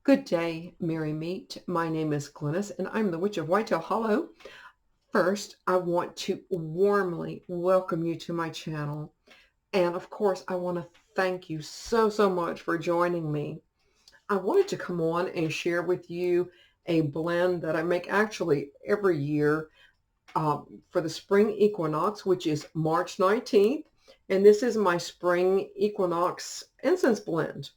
Good day, Merry Meet. My name is Glynis, and I'm the Witch of Whitetail Hollow. First, I want to warmly welcome you to my channel. And of course, I want to thank you so much for joining me. I wanted to come on and share with you a blend that I make actually every year for the spring equinox, which is March 19th. And this is my spring equinox incense blend.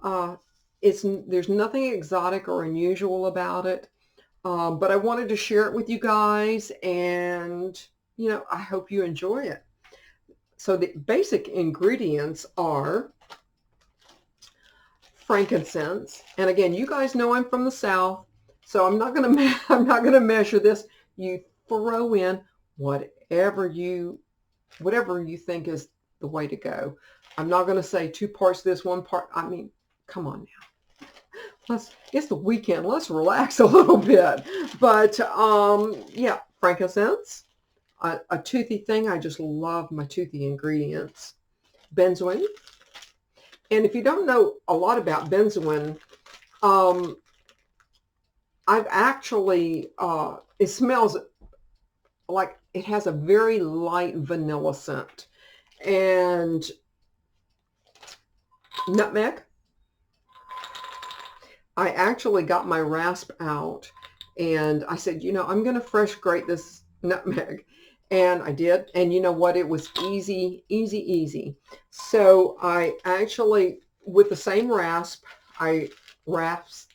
Uh, there's nothing exotic or unusual about it, but I wanted to share it with you guys, and I hope you enjoy it. So the basic ingredients are frankincense, and again, you guys know I'm from the South, so I'm not going to I'm not going to measure this. You throw in whatever you whatever you think is the way to go. I'm not going to say 2 parts this, 1 part. I mean, come on now. It's the weekend. Let's relax a little bit. But yeah, frankincense, a toothy thing. I just love my toothy ingredients. Benzoin. And if you don't know a lot about benzoin, um, I've actually, it smells like it has a very light vanilla scent. And nutmeg. I actually got my rasp out and I said, I'm going to fresh grate this nutmeg. And I did. And you know what? It was easy, easy, easy. So I actually, with the same rasp, I rasped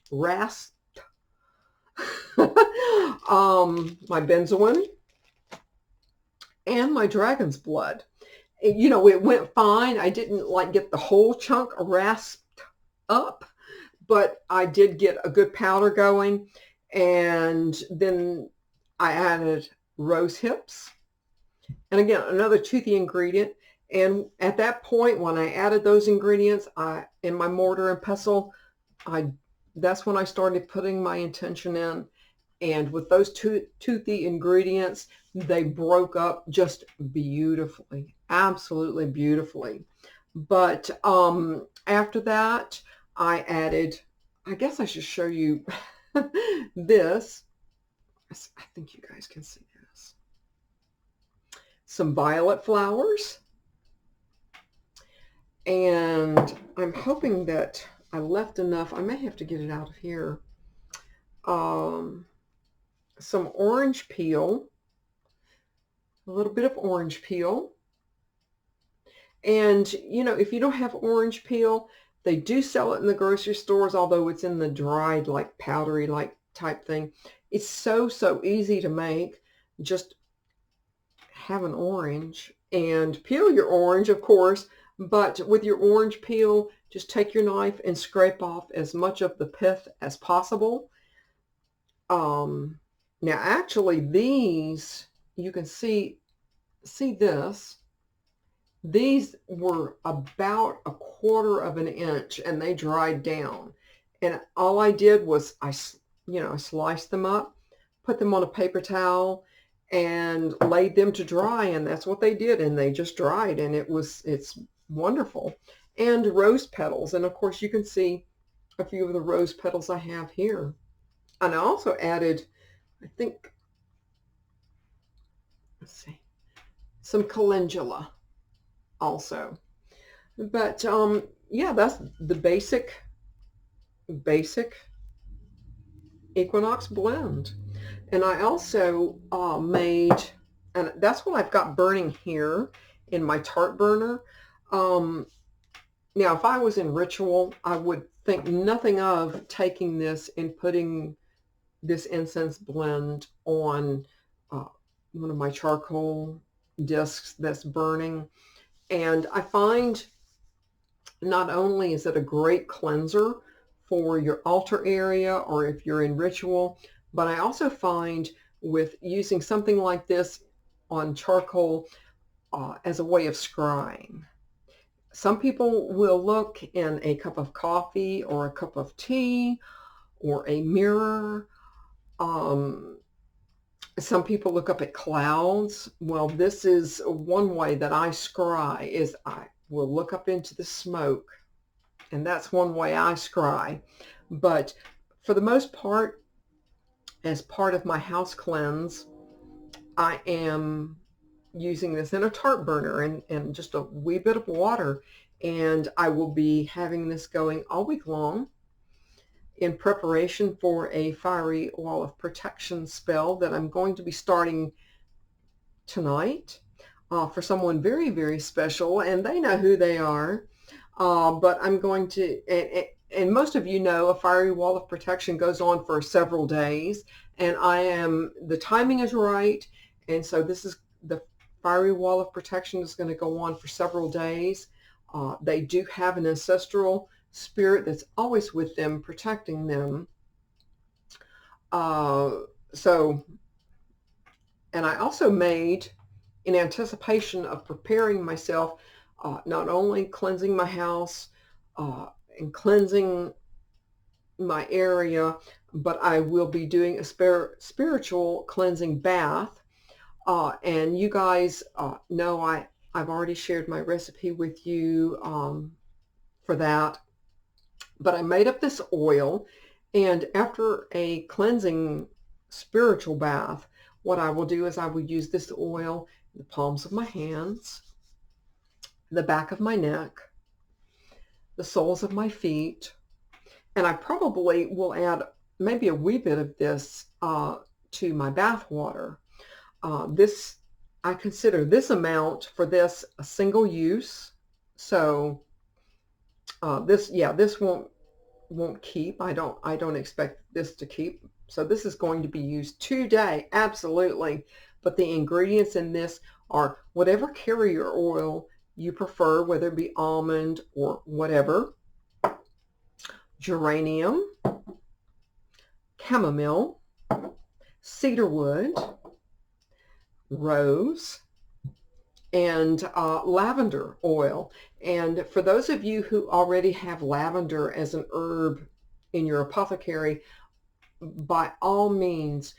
my benzoin and my dragon's blood. It went fine. I didn't like get the whole chunk rasped up, but I did get a good powder going. And then I added rose hips. And again, another toothy ingredient. And at that point, when I added those ingredients, in my mortar and pestle, that's when I started putting my intention in. And with those toothy ingredients, they broke up just beautifully, absolutely beautifully. But after that, I added, I guess I should show you this. I think you guys can see this. Some violet flowers. And I'm hoping that I left enough. I may have to get it out of here. Some orange peel. A little bit of orange peel. And, if you don't have orange peel, they do sell it in the grocery stores, although it's in the dried, like powdery, like type thing. It's so easy to make. Just have an orange and peel your orange, of course, but with your orange peel, just take your knife and scrape off as much of the pith as possible. Now actually these, you can see this. These were about 1/4 of an inch and they dried down. And all I did was I sliced them up, put them on a paper towel and laid them to dry. And that's what they did. And they just dried and it's wonderful. And rose petals. And of course you can see a few of the rose petals I have here. And I also added, I think, let's see, some calendula also. But yeah, that's the basic Equinox blend. And I also made, and that's what I've got burning here in my tart burner. Now, if I was in ritual, I would think nothing of taking this and putting this incense blend on one of my charcoal discs that's burning. And I find not only is it a great cleanser for your altar area or if you're in ritual, but I also find with using something like this on charcoal as a way of scrying. Some people will look in a cup of coffee or a cup of tea or a mirror. Some people look up at clouds. Well, this is one way that I scry, is I will look up into the smoke. And that's one way I scry. But for the most part, as part of my house cleanse, I am using this in a tart burner and just a wee bit of water. And I will be having this going all week long in preparation for a fiery wall of protection spell that I'm going to be starting tonight for someone very, very special, and they know who they are. But I'm going to, and most of you know, a fiery wall of protection goes on for several days, and the timing is right, and so this is the fiery wall of protection is going to go on for several days. They do have an ancestral spirit that's always with them, protecting them. So, and I also made, in anticipation of preparing myself, not only cleansing my house and cleansing my area, but I will be doing a spiritual cleansing bath. And you guys know I've already shared my recipe with you for that. But I made up this oil, and after a cleansing spiritual bath, what I will do is I will use this oil in the palms of my hands, the back of my neck, the soles of my feet, and I probably will add maybe a wee bit of this to my bath water. I consider this amount for this a single use. So this won't keep. I don't expect this to keep. So this is going to be used today, absolutely. But the ingredients in this are whatever carrier oil you prefer, whether it be almond or whatever, geranium, chamomile, cedarwood, rose, and lavender oil. And for those of you who already have lavender as an herb in your apothecary, by all means,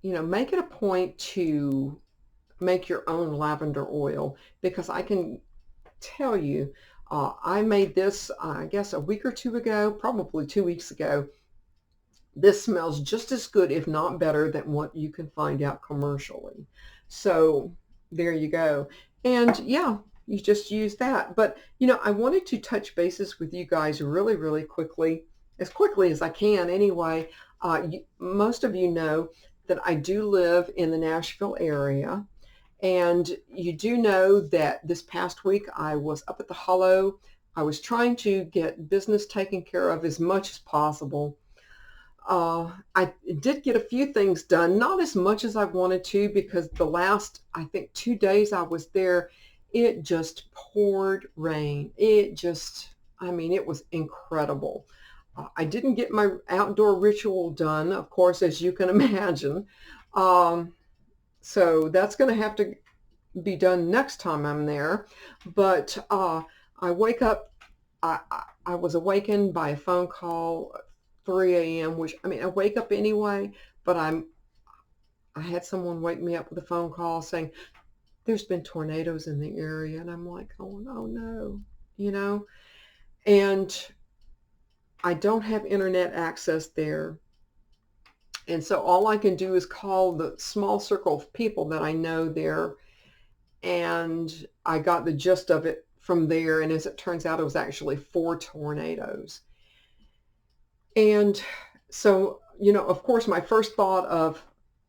make it a point to make your own lavender oil, because I can tell you, I made this, I guess, a week or two ago, probably 2 weeks ago. This smells just as good, if not better, than what you can find out commercially. So there you go. And yeah, you just use that. But, I wanted to touch bases with you guys really, really quickly as I can anyway. Most of you know that I do live in the Nashville area. And you do know that this past week I was up at the Hollow. I was trying to get business taken care of as much as possible. I did get a few things done, not as much as I wanted to, because the last, I think, 2 days I was there, it just poured rain. It was incredible. I didn't get my outdoor ritual done, of course, as you can imagine. So that's going to have to be done next time I'm there. But I wake up, I was awakened by a phone call at 3 a.m., which, I wake up anyway, but I had someone wake me up with a phone call saying, there's been tornadoes in the area. And I'm like, oh no, and I don't have internet access there. And so all I can do is call the small circle of people that I know there. And I got the gist of it from there. And as it turns out, it was actually 4 tornadoes. And so, of course, my first thought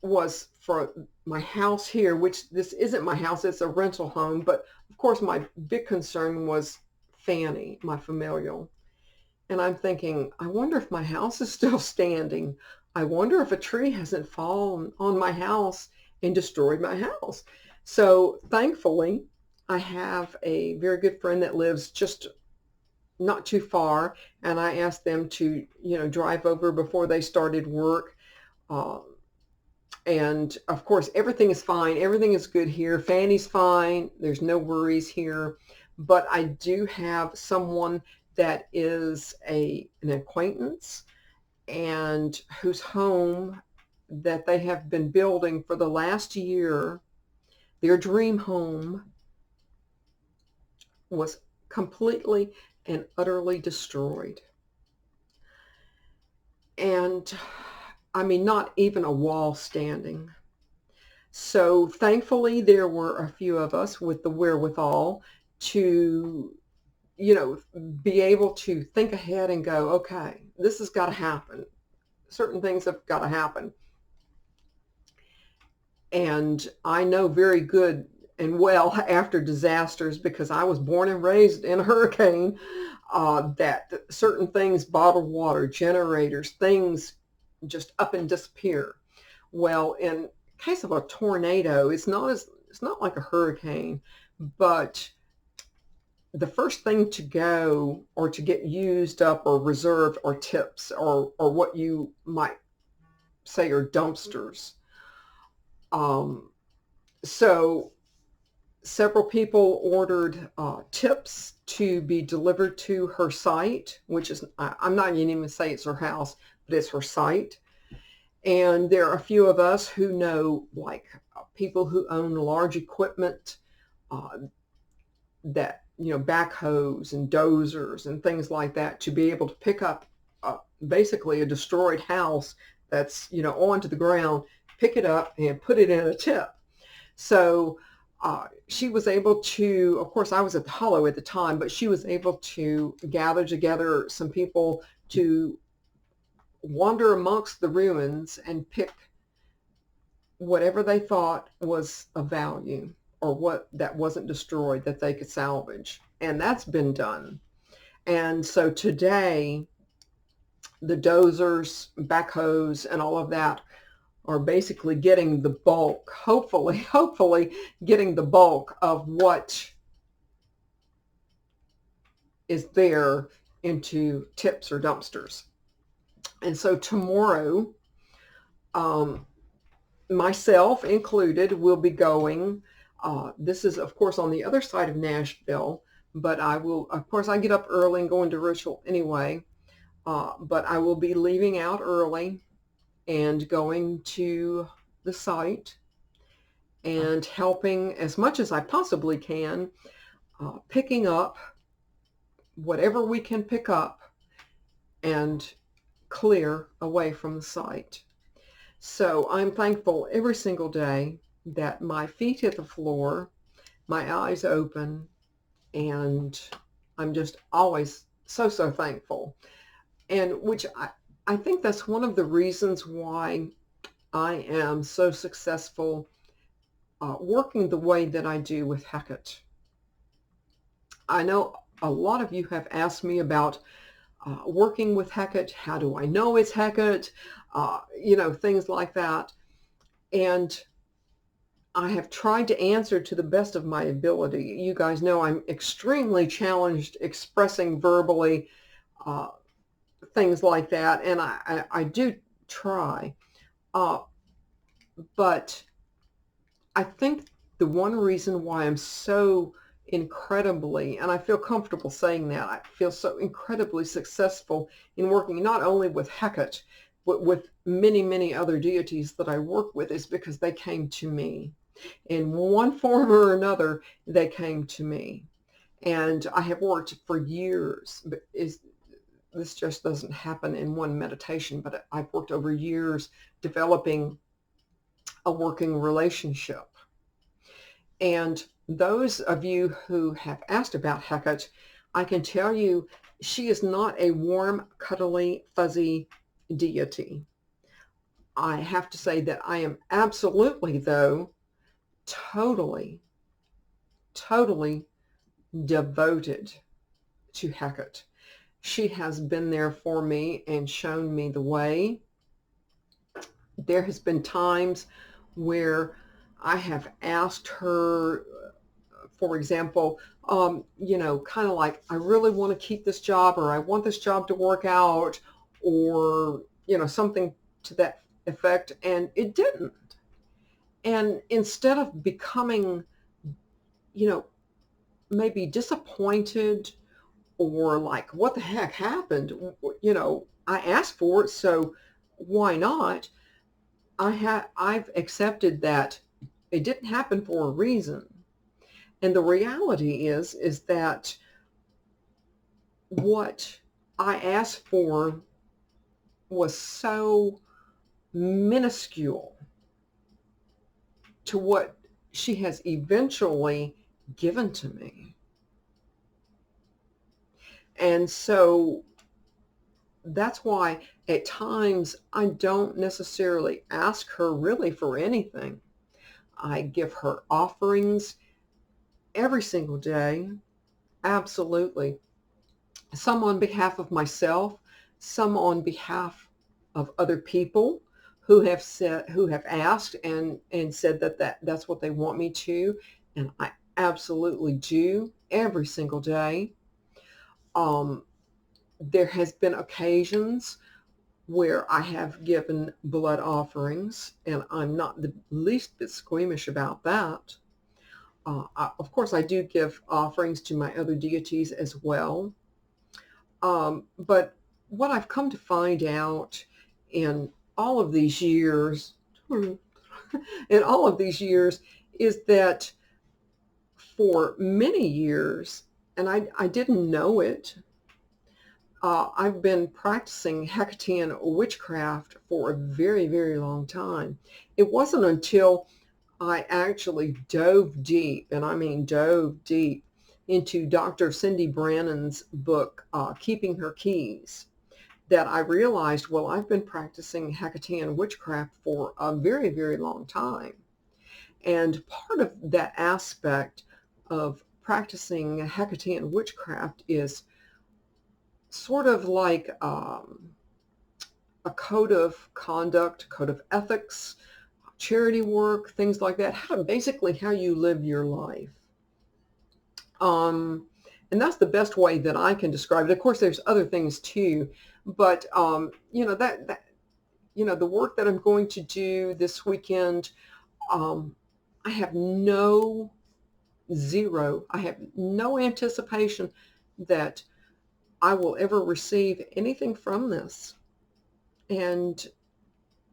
was for my house here, which this isn't my house, it's a rental home. But of course, my big concern was Fanny, my familial. And I'm thinking, I wonder if my house is still standing. I wonder if a tree hasn't fallen on my house and destroyed my house. So thankfully, I have a very good friend that lives just not too far, and I asked them to, drive over before they started work. And of course, everything is fine. Everything is good here. Fanny's fine. There's no worries here. But I do have someone that is an acquaintance, and whose home that they have been building for the last year, their dream home, was completely and utterly destroyed. And I mean, not even a wall standing. So thankfully, there were a few of us with the wherewithal to, you know, be able to think ahead and go, okay, this has got to happen. Certain things have got to happen. And I know very good and well after disasters, because I was born and raised in a hurricane, that certain things, bottled water, generators, things just up and disappear. Well, in case of a tornado, it's not like a hurricane, but the first thing to go or to get used up or reserved are tips, or what you might say are dumpsters. Um, so several people ordered tips to be delivered to her site, which is, I'm not going to even say it's her house, but it's her site. And there are a few of us who know, like, people who own large equipment, uh, that, you know, backhoes and dozers and things like that, to be able to pick up basically a destroyed house that's, you know, onto the ground, pick it up and put it in a tip. So she was able to, of course, I was at the Hollow at the time, but she was able to gather together some people to wander amongst the ruins and pick whatever they thought was of value, or what that wasn't destroyed that they could salvage. And that's been done. And so today, the dozers, backhoes, and all of that are basically getting the bulk, hopefully getting the bulk of what is there into tips or dumpsters. And so tomorrow, myself included, will be going. This is, of course, on the other side of Nashville, but I will, of course, I get up early and go into ritual anyway, but I will be leaving out early and going to the site and helping as much as I possibly can, picking up whatever we can pick up and clear away from the site. So I'm thankful every single day that my feet hit the floor, my eyes open, and I'm just always so thankful. And which I think that's one of the reasons why I am so successful working the way that I do with Hecate. I know a lot of you have asked me about working with Hecate. How do I know it's Hecate? You know, things like that. And I have tried to answer to the best of my ability. You guys know I'm extremely challenged expressing verbally, things like that. And I do try. But I think the one reason why I'm so incredibly, and I feel comfortable saying that, I feel so incredibly successful in working not only with Hecate, but with many other deities that I work with, is because they came to me. In one form or another, they came to me. And I have worked for years, but this just doesn't happen in one meditation, but I've worked over years developing a working relationship. And those of you who have asked about Hecate, I can tell you she is not a warm, cuddly, fuzzy deity. I have to say that I am absolutely, though, totally devoted to Hecate. She has been there for me and shown me the way. There has been times where I have asked her, for example, you know, kind of like, I really want to keep this job, or I want this job to work out, or, you know, something to that effect, and it didn't. And instead of becoming, you know, maybe disappointed or like, what the heck happened? You know, I asked for it, so why not? I've accepted that it didn't happen for a reason. And the reality is that what I asked for was so minuscule to what she has eventually given to me. And so that's why at times I don't necessarily ask her really for anything. I give her offerings every single day. Absolutely. Some on behalf of myself, some on behalf of other people who have asked and said that's what they want me to, and I absolutely do every single day. Um, there has been occasions where I have given blood offerings, and I'm not the least bit squeamish about that. Of course, I do give offerings to my other deities as well. But what I've come to find out in all of these years, in all of these years, is that for many years, and I didn't know it, I've been practicing Hecatean witchcraft for a very, very long time. It wasn't until I actually dove deep, and I mean dove deep, into Dr. Cindy Brannan's book, Keeping Her Keys, that I realized, well, I've been practicing Hecatean witchcraft for a very, very long time. And part of that aspect of practicing Hecatean witchcraft is sort of like a code of conduct, code of ethics, charity work, things like that, basically how you live your life. And that's the best way that I can describe it. Of course, there's other things too, but the work that I'm going to do this weekend, I have I have no anticipation that I will ever receive anything from this. And,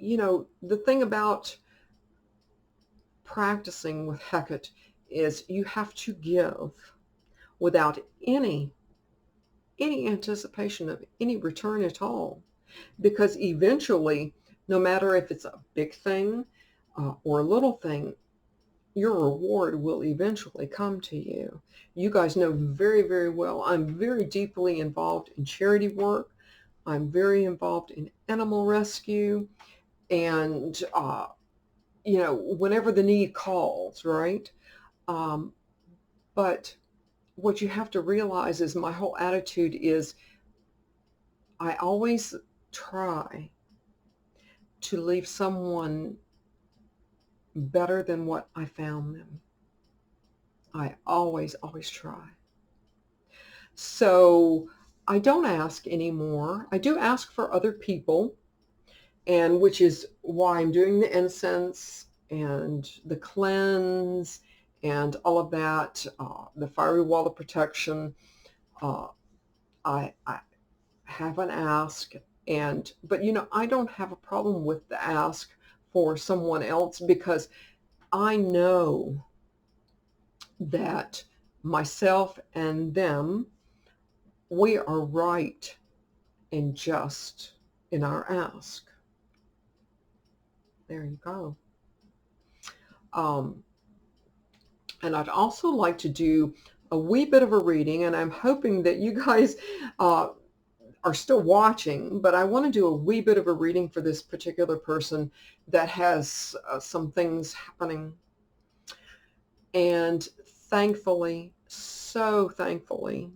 the thing about practicing with Hecate is you have to give without any anticipation of any return at all. Because eventually, no matter if it's a big thing or a little thing, your reward will eventually come to you. You guys know very, very well, I'm very deeply involved in charity work. I'm very involved in animal rescue. And, whenever the need calls, right? But what you have to realize is my whole attitude is I always try to leave someone better than what I found them. I always, always try. So I don't ask anymore. I do ask for other people, and which is why I'm doing the incense and the cleanse and all of that, the fiery wall of protection. I haven't asked, but I don't have a problem with the ask for someone else, because I know that myself and them, we are right and just in our ask. There you go. And I'd also like to do a wee bit of a reading, and I'm hoping that you guys are still watching, but I want to do a wee bit of a reading for this particular person that has some things happening. And thankfully, so thankfully,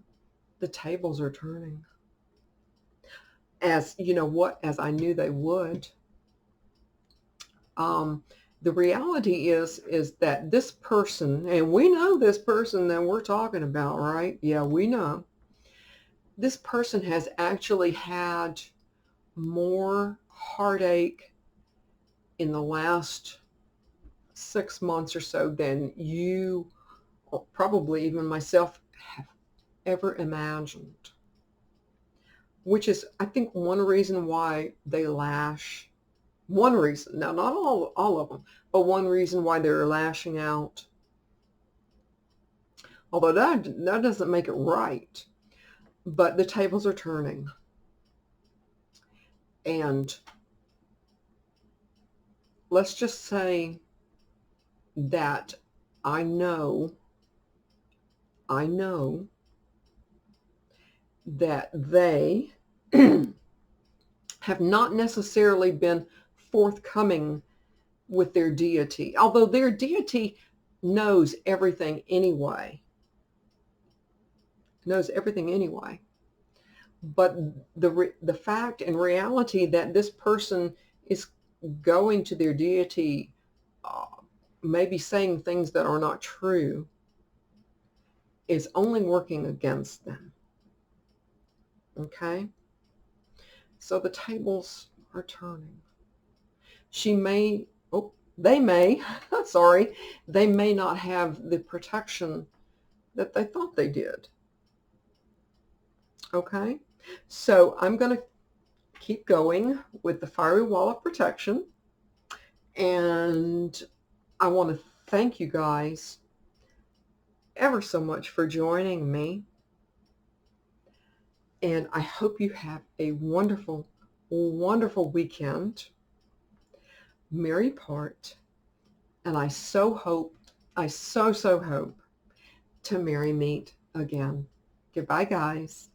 the tables are turning. As I knew they would. The reality is that this person, and we know this person that we're talking about, right? Yeah, we know. This person has actually had more heartache in the last 6 months or so than you, or probably even myself, have ever imagined. Which is, I think, one reason why they lash. One reason, now not all of them, but one reason why they're lashing out. Although that doesn't make it right. But the tables are turning. And let's just say that I know that they have not necessarily been forthcoming with their deity, although their deity knows everything anyway. But the fact and reality that this person is going to their deity, uh, maybe saying things that are not true, is only working against them. Okay? So the tables are turning. They may, sorry, they may not have the protection that they thought they did. Okay? So I'm going to keep going with the fiery wall of protection. And I want to thank you guys ever so much for joining me. And I hope you have a wonderful, wonderful weekend. Merry part. And I so hope to merry meet again. Goodbye, guys.